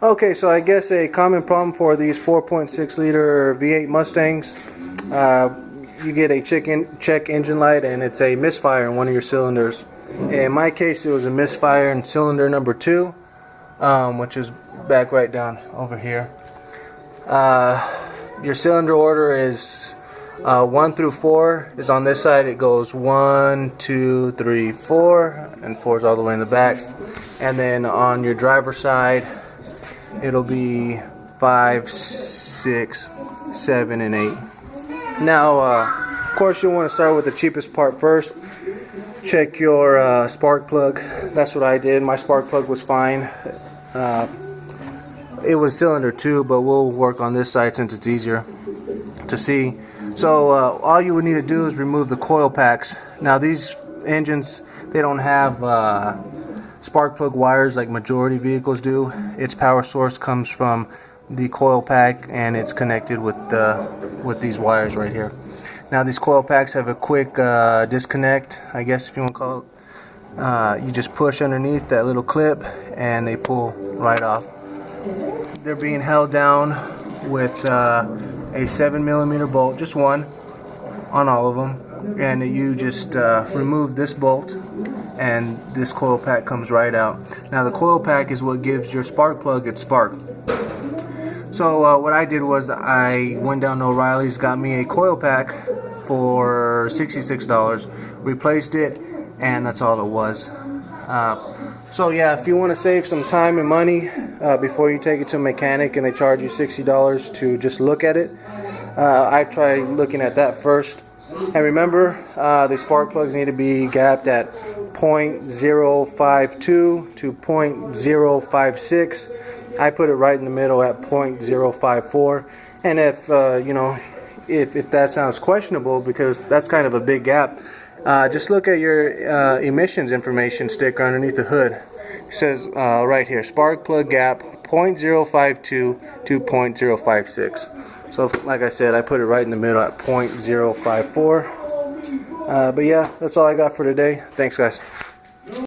Okay, so I guess a common problem for these 4.6 liter V8 Mustangs, you get a check engine light and it's a misfire in one of your cylinders. In my case, it was a misfire in cylinder number 2, which is back right down over here. Your cylinder order is 1 through 4 is on this side. It goes 1, 2, 3, 4, and 4 is all the way in the back. And then on your driver's side, it'll be 5, 6, 7, and 8. Now, of course, you'll want to start with the cheapest part first. Check your spark plug. That's what I did. My spark plug was fine. It was cylinder 2, but we'll work on this side since it's easier to see. So all you would need to do is remove the coil packs. Now these engines, they don't have spark plug wires like majority vehicles do. Its power source comes from the coil pack and it's connected with these wires right here. Now these coil packs have a quick disconnect, I guess if you want to call it. You just push underneath that little clip and they pull right off. They're being held down with a 7mm bolt, just one on all of them, and you just remove this bolt and this coil pack comes right out. Now the coil pack is what gives your spark plug its spark. So what I did was I went down to O'Reilly's, got me a coil pack for $66, replaced it, and that's all it was. So yeah, if you want to save some time and money before you take it to a mechanic and they charge you $60 to just look at it, I try looking at that first. And remember, the spark plugs need to be gapped at 0.052 to 0.056. I put it right in the middle at 0.054. And if you know, if that sounds questionable, because that's kind of a big gap, just look at your emissions information sticker underneath the hood. It says right here, spark plug gap 0.052 to 0.056. So like I said, I put it right in the middle at 0.054. But yeah, that's all I got for today. Thanks guys.